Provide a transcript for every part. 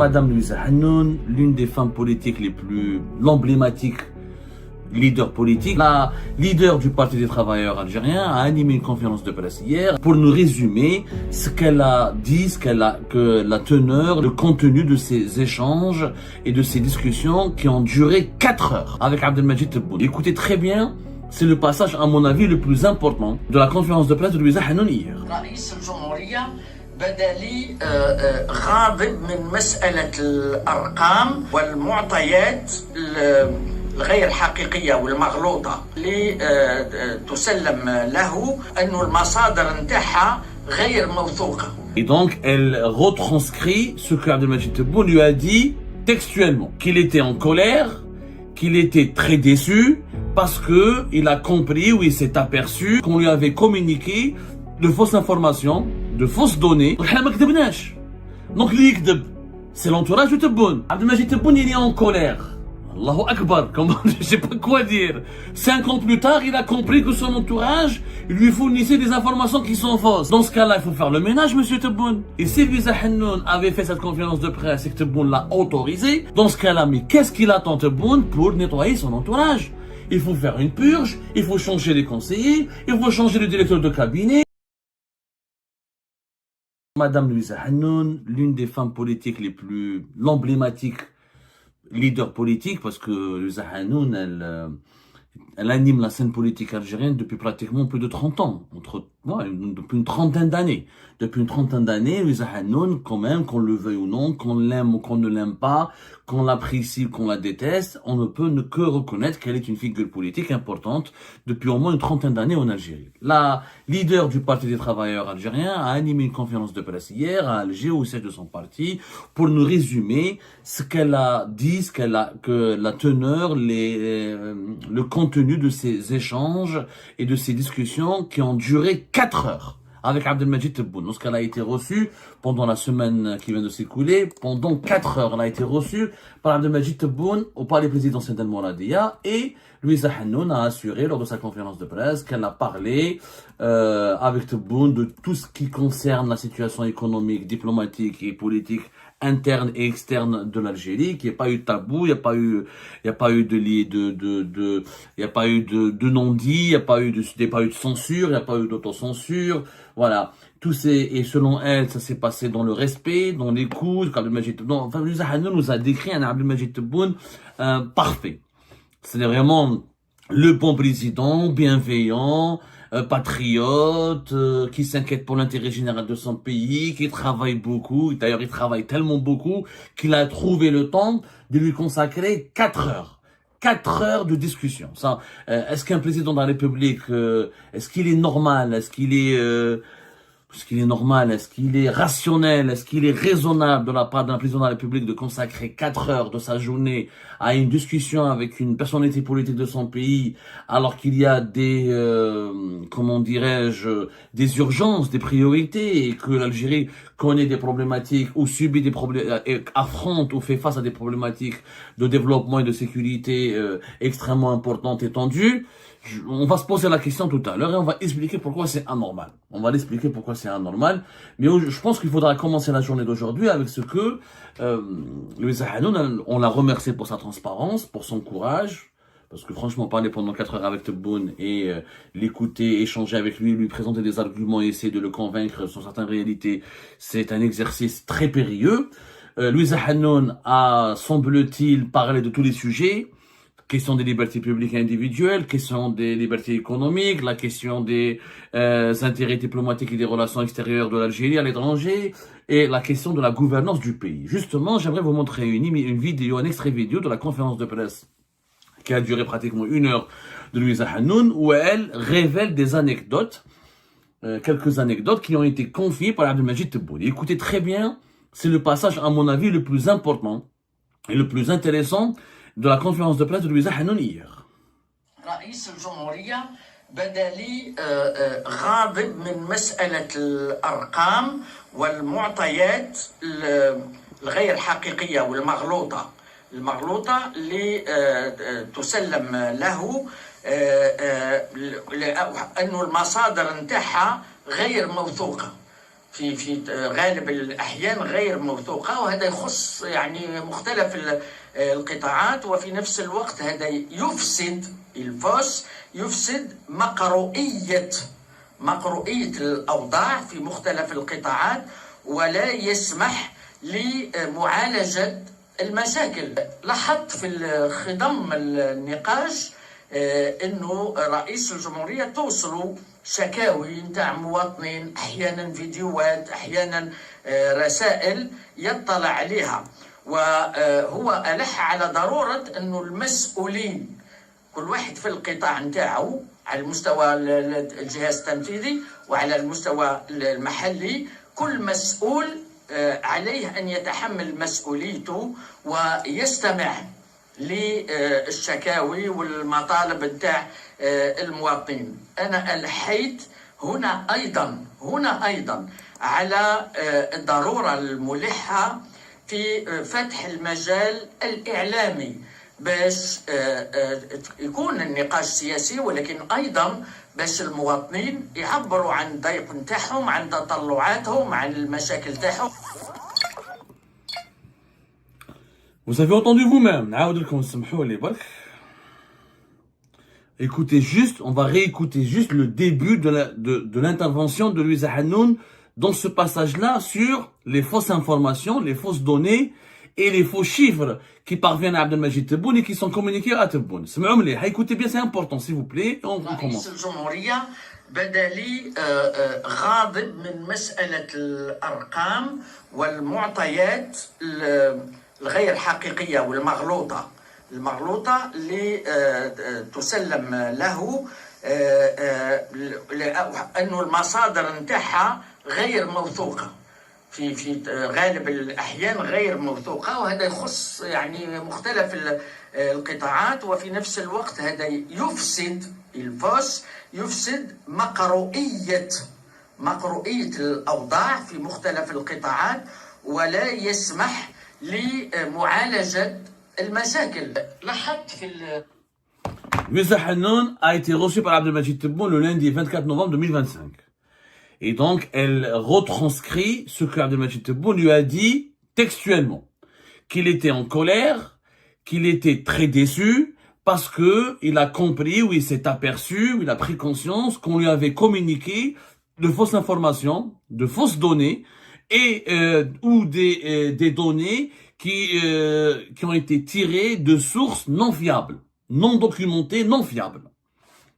Madame Louisa Hannoun, l'une des femmes politiques les plus emblématiques, leader politique, la leader du Parti des travailleurs algériens, a animé une conférence de presse hier pour nous résumer ce qu'elle a dit, que la teneur, le contenu de ces échanges et de ces discussions qui ont duré 4 heures avec Abdelmajid Tebboune. Écoutez très bien, c'est le passage, à mon avis, le plus important de la conférence de presse de Louisa Hannoun hier. بدا لي غاضب من مسألة الأرقام والمعطيات الغير حقيقية والمغلوطة اللي تسلم له أنه المصادر نتاعها غير موثوقة. Et donc, elle retranscrit ce que Abdelmajid Tebboune lui a dit textuellement, qu'il était en colère, qu'il était très déçu parce que il a compris ou il s'est aperçu qu'on lui avait communiqué de fausses informations, de fausses données. Donc c'est l'entourage de Tebboune. Abdelmajid Tebboune, il est en colère. Allahu Akbar, je sais pas quoi dire. 5 ans plus tard, il a compris que son entourage lui fournissait des informations qui sont fausses. Dans ce cas-là, il faut faire le ménage, monsieur Tebboune. Et si Louisa Hannoun avait fait cette conférence de presse et que Tebboune l'a autorisé, dans ce cas-là, mais qu'est-ce qu'il attend Tebboune pour nettoyer son entourage? Il faut faire une purge, il faut changer les conseillers, il faut changer le directeur de cabinet. Madame Louisa Hannoun, l'une des femmes politiques les plus emblématiques, leader politique, parce que Louisa Hannoun, elle anime la scène politique algérienne depuis pratiquement plus de 30 ans, depuis une trentaine d'années. Depuis une trentaine d'années, Louisa Hannoun, quand même, qu'on le veuille ou non, qu'on l'aime ou qu'on ne l'aime pas, qu'on l'apprécie ou qu'on la déteste, on ne peut que reconnaître qu'elle est une figure politique importante depuis au moins une trentaine d'années en Algérie. La leader du Parti des travailleurs algériens a animé une conférence de presse hier à Alger au siège de son parti pour nous résumer ce qu'elle a dit, que la teneur, le contenu de ces échanges et de ces discussions qui ont duré 4 heures avec Abdelmajid Tebboune. Lorsqu'elle a été reçue pendant la semaine qui vient de s'écouler, pendant 4 heures, elle a été reçue par Abdelmajid Tebboune au palais présidentiel d'El Mouradia, et Louisa Hannoun a assuré lors de sa conférence de presse qu'elle a parlé avec Tebboune de tout ce qui concerne la situation économique, diplomatique et politique interne et externe de l'Algérie, qu'il n'y ait pas eu de tabou, il n'y a pas eu de non-dit, il n'y a pas eu de censure, il n'y a pas eu d'autocensure, voilà. Et selon elle, ça s'est passé dans le respect, dans l'écoute. Louisa Hannoun nous a décrit un Abdelmajid Tebboune parfait. C'est vraiment le bon président, bienveillant, patriote, qui s'inquiète pour l'intérêt général de son pays, qui travaille beaucoup. D'ailleurs, il travaille tellement beaucoup qu'il a trouvé le temps de lui consacrer 4 heures. 4 heures de discussion. Ça, est-ce qu'un président de la République, est-ce qu'il est normal, est-ce qu'il est rationnel, est-ce qu'il est raisonnable de la part d'un président de la République de consacrer 4 heures de sa journée à une discussion avec une personnalité politique de son pays, alors qu'il y a des urgences, des priorités, et que l'Algérie connaît des problématiques ou subit des problèmes, affronte ou fait face à des problématiques de développement et de sécurité extrêmement importantes et tendues? On va se poser la question tout à l'heure et on va expliquer pourquoi c'est anormal. Mais je pense qu'il faudra commencer la journée d'aujourd'hui avec ce que Louisa Hannoun, on l'a remercié pour sa transparence, pour son courage, parce que franchement, parler pendant 4 heures avec Tebboune et l'écouter, échanger avec lui, lui présenter des arguments et essayer de le convaincre sur certaines réalités, c'est un exercice très périlleux. Louisa Hannoun a, semble-t-il, parlé de tous les sujets. Question des libertés publiques et individuelles, question des libertés économiques, la question des intérêts diplomatiques et des relations extérieures de l'Algérie à l'étranger, et la question de la gouvernance du pays. Justement, j'aimerais vous montrer une vidéo, un extrait vidéo de la conférence de presse qui a duré pratiquement 1 heure de Louisa Hannoun, où elle révèle des anecdotes, quelques anecdotes qui ont été confiées par Abdelmajid Tebboune. Écoutez très bien, c'est le passage, à mon avis, le plus important et le plus intéressant de la conférence de presse de Louisa Hannoun hier. رئيس الجمهورية بدا لي غاضب من مسألة الأرقام والمعطيات الغير حقيقية والمغلوطة اللي تسلم له أنه المصادر نتاعها غير موثوقة. في غالب الأحيان غير موثوقة، وهذا يخص يعني مختلف القطاعات، وفي نفس الوقت هذا يفسد مقروئية الأوضاع في مختلف القطاعات، ولا يسمح لمعالجة المشاكل. لاحظت في خضم النقاش انه رئيس الجمهورية توصلوا شكاوي نتاع مواطنين، احيانا فيديوهات، احيانا رسائل يطلع عليها، وهو ألح على ضرورة انه المسؤولين كل واحد في القطاع نتاعو على المستوى الجهاز التنفيذي وعلى المستوى المحلي، كل مسؤول عليه أن يتحمل مسؤوليته ويستمع للشكاوي والمطالب نتاع المواطنين. أنا ألحيت هنا أيضا على الضرورة الملحة في فتح المجال الإعلامي باش يكون النقاش سياسي، ولكن أيضا باش المواطنين يعبروا عن الضيق نتاعهم، عن تطلعاتهم، عن المشاكل تاعهم. Vous avez entendu vous-même. نعاود لكم سمحوا لي برك. Écoutez juste, on va réécouter juste le début de l'intervention de Louisa Hanoun dans ce passage-là sur les fausses informations, les fausses données et les faux chiffres qui parviennent à Abdelmajid Tebboune et qui sont communiqués à Tebboune. Écoutez bien, c'est important, s'il vous plaît. On commence. بدلي غاضب من مسألة الأرقام والمعطيات الغير حقيقية والمغلوطة اللي تسلم له، أنه المصادر نتاعها غير موثوقة، في غالب الأحيان غير موثوقة، وهذا يخص يعني مختلف القطاعات، وفي نفس الوقت هذا يفسد مقروئية الأوضاع في مختلف القطاعات، ولا يسمح لمعالجة المشاكل. لاحظت في Louisa Hanoun a été reçue par Abdelmajid Tebboune le lundi 24 novembre 2025. Et donc, elle retranscrit ce que Abdelmajid Tebboune lui a dit textuellement. Qu'il était en colère, qu'il était très déçu, parce que il a compris, ou il s'est aperçu, ou il a pris conscience qu'on lui avait communiqué de fausses informations, de fausses données, et ou des données qui ont été tirées de sources non fiables, non documentées, non fiables.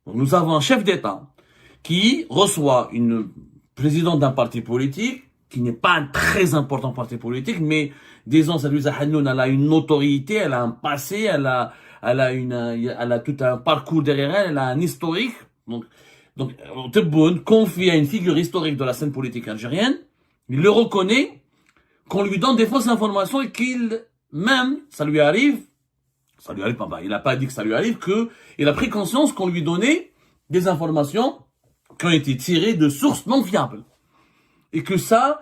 Donc, nous avons un chef d'État qui reçoit une présidente d'un parti politique, qui n'est pas un très important parti politique, mais disons, Louisa Hanoun, elle a une notoriété, elle a un passé, elle a tout un parcours derrière elle, elle a un historique. Donc Tebboune confie à une figure historique de la scène politique algérienne, il le reconnaît, qu'on lui donne des fausses informations et ça lui arrive, il n'a pas dit que ça lui arrive, il a pris conscience qu'on lui donnait des informations qui ont été tirées de sources non fiables. Et que ça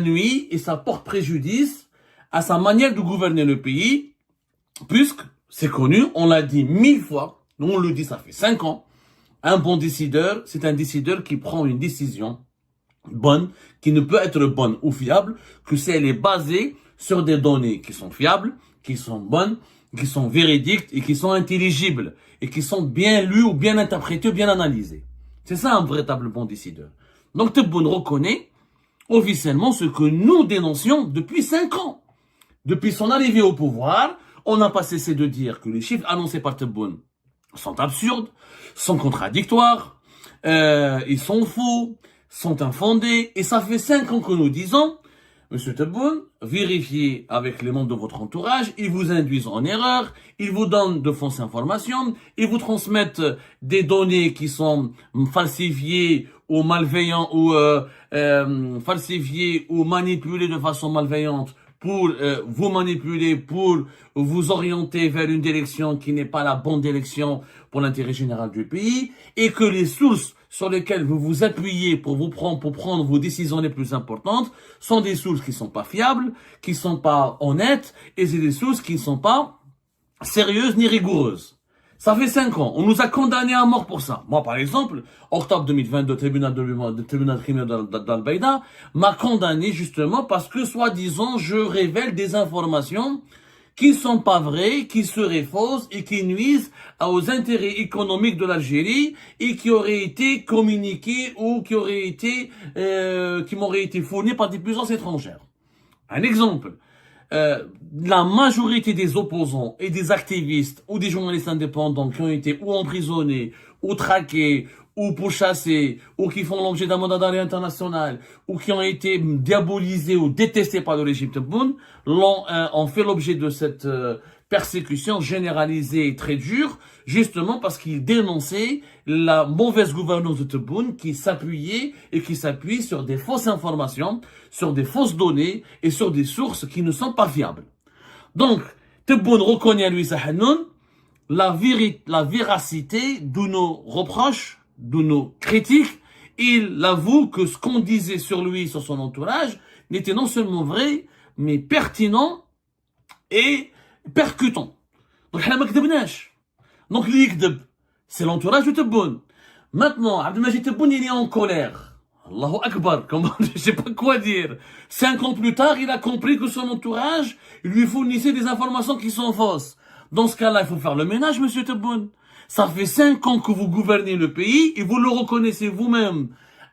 nuit et ça porte préjudice à sa manière de gouverner le pays, puisque c'est connu, on l'a dit 1000 fois, nous on le dit, ça fait 5 ans, un bon décideur, c'est un décideur qui prend une décision bonne, qui ne peut être bonne ou fiable, que si elle est basée sur des données qui sont fiables, qui sont bonnes, qui sont véridiques et qui sont intelligibles, et qui sont bien lues ou bien interprétées ou bien analysées. C'est ça un véritable bon décideur. Donc Tebboune reconnaît officiellement ce que nous dénoncions depuis 5 ans. Depuis son arrivée au pouvoir, on n'a pas cessé de dire que les chiffres annoncés par Tebboune sont absurdes, sont contradictoires, ils sont faux, sont infondés, et ça fait 5 ans que nous disons, Monsieur Tebboune, vérifiez avec les membres de votre entourage, ils vous induisent en erreur, ils vous donnent de fausses informations, ils vous transmettent des données qui sont falsifiées ou malveillantes, ou falsifiées ou manipulées de façon malveillante pour vous manipuler, pour vous orienter vers une direction qui n'est pas la bonne direction pour l'intérêt général du pays, et que les sources sur lesquelles vous vous appuyez pour prendre vos décisions les plus importantes sont des sources qui sont pas fiables, qui sont pas honnêtes, et c'est des sources qui ne sont pas sérieuses ni rigoureuses. Ça fait 5 ans. On nous a condamnés à mort pour ça. Moi, par exemple, octobre 2022, tribunal criminel d'Al-Baïda m'a condamné justement parce que, soi-disant, je révèle des informations qui ne sont pas vraies, qui seraient fausses et qui nuisent aux intérêts économiques de l'Algérie et qui auraient été communiquées ou qui m'auraient été fournies par des puissances étrangères. Un exemple. La majorité des opposants et des activistes ou des journalistes indépendants qui ont été ou emprisonnés, ou traqués, ou pourchassés, ou qui font l'objet d'un mandat d'arrêt international, ou qui ont été diabolisés ou détestés par le régime Tebboune, ont fait l'objet de cette persécution généralisée et très dure, justement parce qu'ils dénonçaient la mauvaise gouvernance de Tebboune qui s'appuyait et qui s'appuie sur des fausses informations, sur des fausses données et sur des sources qui ne sont pas fiables. Donc, Tebboune reconnaît à Louisa Hannoun la véracité de nos reproches, de nos critiques. Il avoue que ce qu'on disait sur lui, sur son entourage, n'était non seulement vrai, mais pertinent et percutant. Donc, donc, c'est l'entourage de Tebboune. Maintenant, Abdelmajid Tebboune, il est en colère. Allahu Akbar, comment, je sais pas quoi dire. 5 ans plus tard, il a compris que son entourage lui fournissait des informations qui sont fausses. Dans ce cas-là, il faut faire le ménage, monsieur Tebboune. Ça fait 5 ans que vous gouvernez le pays et vous le reconnaissez vous-même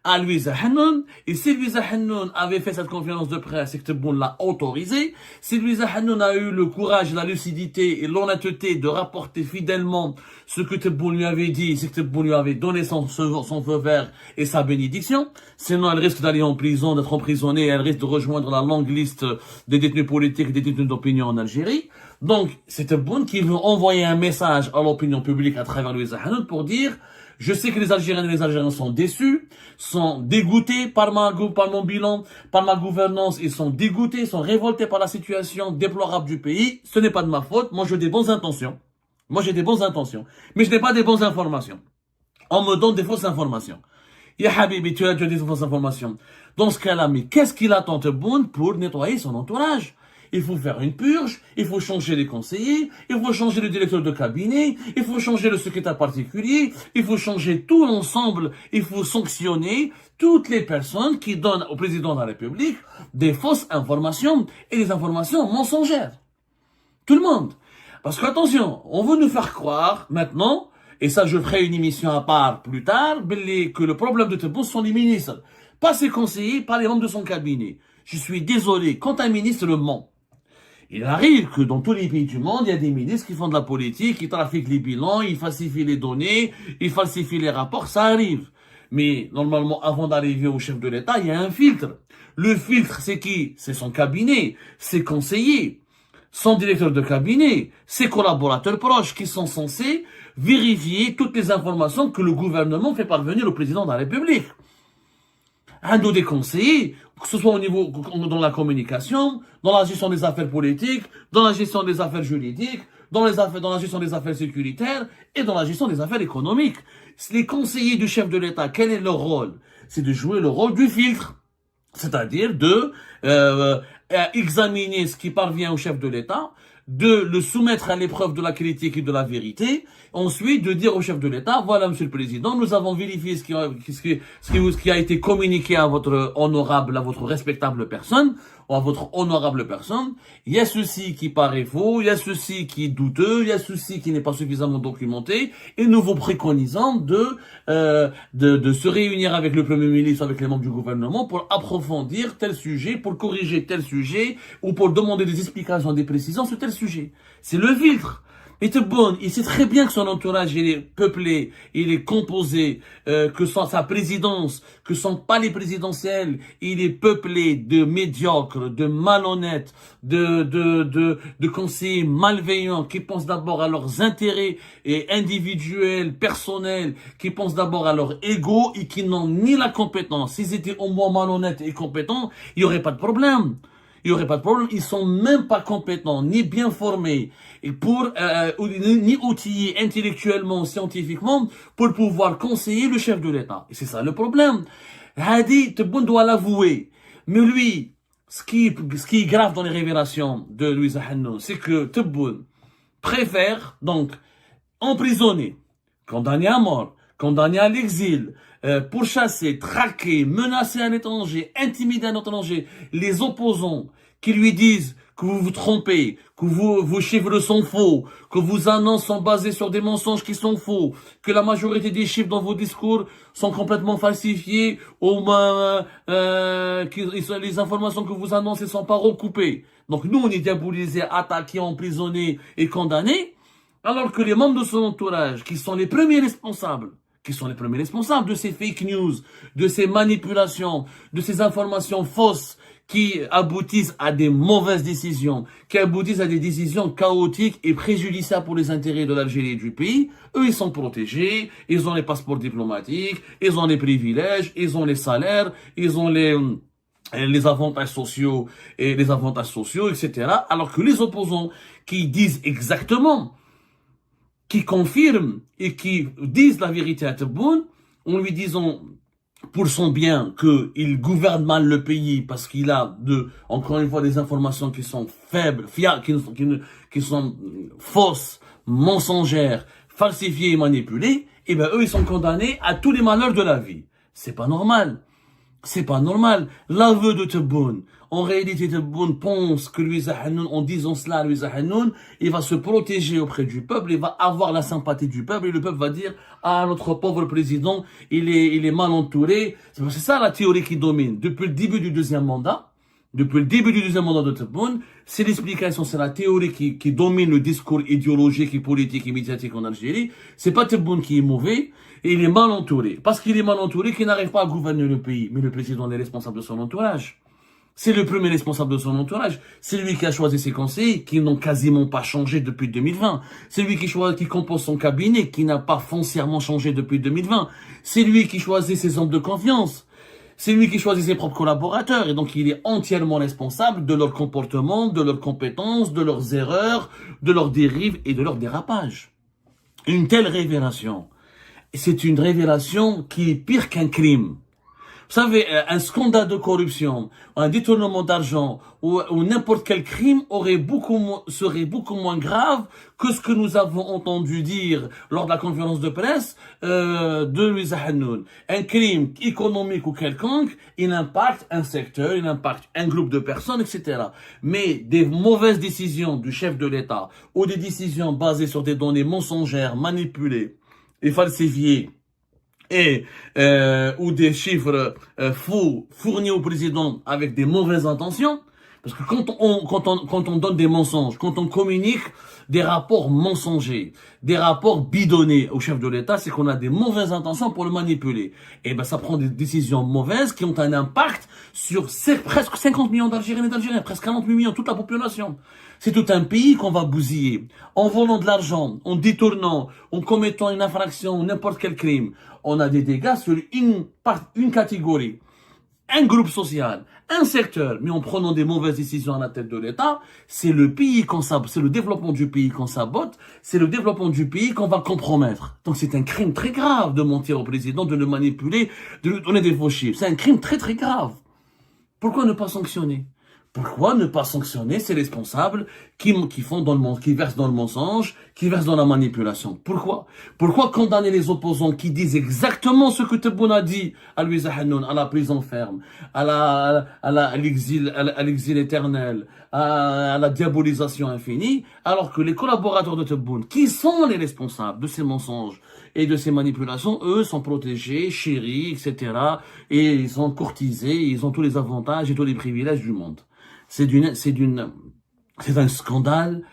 à Louisa Hannoun. Et si Louisa Hannoun avait fait cette conférence de presse et que Tebboune l'a autorisé, si Louisa Hannoun a eu le courage, la lucidité et l'honnêteté de rapporter fidèlement ce que Tebboune lui avait dit, c'est que Tebboune lui avait donné son feu vert et sa bénédiction, sinon elle risque d'aller en prison, d'être emprisonnée, elle risque de rejoindre la longue liste des détenus politiques et des détenus d'opinion en Algérie. Donc, c'est Tebboune qui veut envoyer un message à l'opinion publique à travers Louisa Hannoun pour dire: je sais que les Algériennes et les Algériens sont déçus, sont dégoûtés par mon bilan, par ma gouvernance, ils sont dégoûtés, sont révoltés par la situation déplorable du pays. Ce n'est pas de ma faute, moi j'ai des bonnes intentions. Mais je n'ai pas des bonnes informations. On me donne des fausses informations. Ya Habibi, tu as des fausses informations. Dans ce cas-là, mais qu'est-ce qu'il attend Tebboune pour nettoyer son entourage? Il faut faire une purge, il faut changer les conseillers, il faut changer le directeur de cabinet, il faut changer le secrétaire particulier, il faut changer tout l'ensemble, il faut sanctionner toutes les personnes qui donnent au président de la République des fausses informations et des informations mensongères. Tout le monde. Parce qu'attention, on veut nous faire croire maintenant, et ça je ferai une émission à part plus tard, que le problème de Tebboune sont les ministres. Pas ses conseillers, pas les membres de son cabinet. Je suis désolé, quand un ministre le ment, il arrive que dans tous les pays du monde, il y a des ministres qui font de la politique, qui trafiquent les bilans, ils falsifient les données, ils falsifient les rapports, ça arrive. Mais normalement, avant d'arriver au chef de l'État, il y a un filtre. Le filtre, c'est qui? C'est son cabinet, ses conseillers, son directeur de cabinet, ses collaborateurs proches qui sont censés vérifier toutes les informations que le gouvernement fait parvenir au président de la République. Un des conseillers, que ce soit au niveau dans la communication, dans la gestion des affaires politiques, dans la gestion des affaires juridiques, dans la gestion des affaires sécuritaires et dans la gestion des affaires économiques. Les conseillers du chef de l'État, quel est leur rôle? C'est de jouer le rôle du filtre, c'est-à-dire de examiner ce qui parvient au chef de l'État, de le soumettre à l'épreuve de la critique et de la vérité, ensuite de dire au chef de l'État: voilà, monsieur le président, nous avons vérifié ce qui a été communiqué à votre honorable, à votre respectable personne, ou à votre honorable personne. Il y a ceci qui paraît faux, il y a ceci qui est douteux, il y a ceci qui n'est pas suffisamment documenté, et nous vous préconisons de se réunir avec le Premier ministre, avec les membres du gouvernement pour approfondir tel sujet, pour corriger tel sujet, ou pour demander des explications, des précisions sur tel sujet. C'est le filtre. Et Tebboune, il sait très bien que son entourage, il est peuplé, il est composé, que sa présidence, que son palais présidentiel, il est peuplé de médiocres, de malhonnêtes, de conseillers malveillants qui pensent d'abord à leurs intérêts et individuels, personnels, qui pensent d'abord à leur ego et qui n'ont ni la compétence. S'ils étaient au moins malhonnêtes et compétents, il n'y aurait pas de problème. Il n'y aurait pas de problème, ils sont même pas compétents, ni bien formés, et ni outillés intellectuellement, scientifiquement, pour pouvoir conseiller le chef de l'État. Et c'est ça le problème. Hadi, Tebboune doit l'avouer. Mais lui, ce qui est grave dans les révélations de Louisa Hannoun, c'est que Tebboune préfère, donc, emprisonnés, condamnés à mort, condamnés à l'exil, pourchassés, traqués, menacés à l'étranger, intimidés à l'étranger, les opposants qui lui disent que vous vous trompez, que vos chiffres sont faux, que vos annonces sont basées sur des mensonges qui sont faux, que la majorité des chiffres dans vos discours sont complètement falsifiés, ou que les informations que vous annoncez sont pas recoupées. Donc nous, on est diabolisés, attaqués, emprisonnés et condamnés, alors que les membres de son entourage, qui sont les premiers responsables de ces fake news, de ces manipulations, de ces informations fausses qui aboutissent à des mauvaises décisions, qui aboutissent à des décisions chaotiques et préjudiciables pour les intérêts de l'Algérie et du pays, eux, ils sont protégés, ils ont les passeports diplomatiques, ils ont les privilèges, ils ont les salaires, ils ont les avantages sociaux, etc. Alors que les opposants qui disent exactement, qui confirment et qui disent la vérité à Tebboune, en lui disant pour son bien qu'il gouverne mal le pays parce qu'il a encore une fois des informations qui sont faibles, fiables, qui sont fausses, mensongères, falsifiées et manipulées, et ben eux ils sont condamnés à tous les malheurs de la vie. C'est pas normal. C'est pas normal. L'aveu de Tebboune. En réalité, Tebboune pense que Louisa Hanoun, en disant cela à Louisa Hanoun, il va se protéger auprès du peuple, il va avoir la sympathie du peuple, et le peuple va dire, ah, notre pauvre président, il est mal entouré. C'est ça la théorie qui domine. Depuis le début du deuxième mandat de Tebboune, c'est l'explication, c'est la théorie qui domine le discours idéologique et politique et médiatique en Algérie. C'est pas Tebboune qui est mauvais, et il est mal entouré. Parce qu'il est mal entouré, qu'il n'arrive pas à gouverner le pays. Mais le président est responsable de son entourage. C'est le premier responsable de son entourage. C'est lui qui a choisi ses conseillers, qui n'ont quasiment pas changé depuis 2020. C'est lui qui compose son cabinet, qui n'a pas foncièrement changé depuis 2020. C'est lui qui choisit ses hommes de confiance. C'est lui qui choisit ses propres collaborateurs. Et donc, il est entièrement responsable de leur comportement, de leurs compétences, de leurs erreurs, de leurs dérives et de leurs dérapages. Une telle révélation, c'est une révélation qui est pire qu'un crime. Vous savez, un scandale de corruption, un détournement d'argent ou n'importe quel crime serait beaucoup moins grave que ce que nous avons entendu dire lors de la conférence de presse de Louisa Hanoun. Un crime économique ou quelconque, il impacte un secteur, il impacte un groupe de personnes, etc. Mais des mauvaises décisions du chef de l'État ou des décisions basées sur des données mensongères, manipulées et falsifiées, ou des chiffres faux fournis au président avec des mauvaises intentions, parce que quand on donne des mensonges, quand on communique des rapports mensongers, des rapports bidonnés au chef de l'État, c'est qu'on a des mauvaises intentions pour le manipuler. Et ben ça prend des décisions mauvaises qui ont un impact sur presque 50 millions d'Algériens et d'Algériens, presque 48 millions, toute la population. C'est tout un pays qu'on va bousiller, en volant de l'argent, en détournant, en commettant une infraction, n'importe quel crime. On a des dégâts sur une catégorie, un groupe social, un secteur, mais en prenant des mauvaises décisions à la tête de l'État, c'est le pays qu'on sabote, c'est le développement du pays qu'on sabote, c'est le développement du pays qu'on va compromettre. Donc c'est un crime très grave de mentir au président, de le manipuler, de lui donner des faux chiffres. C'est un crime très très grave. Pourquoi ne pas sanctionner ? Pourquoi ne pas sanctionner ces responsables qui versent dans le mensonge, qui versent dans la manipulation? Pourquoi condamner les opposants qui disent exactement ce que Tebboune a dit à Louisa Hanoun, à la prison ferme, à l'exil éternel, à la diabolisation infinie, alors que les collaborateurs de Tebboune, qui sont les responsables de ces mensonges et de ces manipulations, eux sont protégés, chéris, etc. Et ils sont courtisés, ils ont tous les avantages et tous les privilèges du monde. C'est un scandale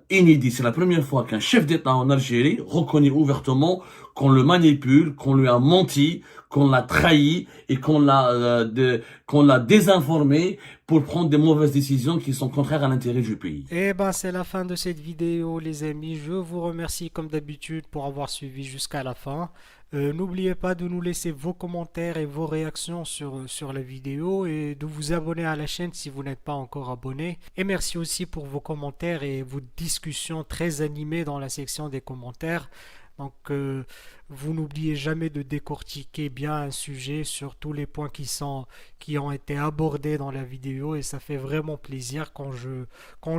inédit. C'est la première fois qu'un chef d'État en Algérie reconnaît ouvertement qu'on le manipule, qu'on lui a menti, qu'on l'a trahi et qu'on l'a désinformé pour prendre des mauvaises décisions qui sont contraires à l'intérêt du pays. Et ben c'est la fin de cette vidéo les amis. Je vous remercie comme d'habitude pour avoir suivi jusqu'à la fin. N'oubliez pas de nous laisser vos commentaires et vos réactions sur la vidéo et de vous abonner à la chaîne si vous n'êtes pas encore abonné. Et merci aussi pour vos commentaires et vos discussions très animées dans la section des commentaires. Donc, vous n'oubliez jamais de décortiquer bien un sujet sur tous les points qui ont été abordés dans la vidéo et ça fait vraiment plaisir quand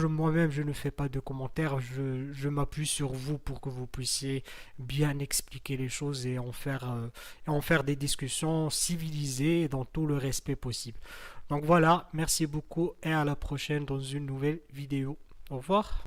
moi-même je ne fais pas de commentaires, je m'appuie sur vous pour que vous puissiez bien expliquer les choses et en faire des discussions civilisées et dans tout le respect possible. Donc voilà, merci beaucoup et à la prochaine dans une nouvelle vidéo. Au revoir.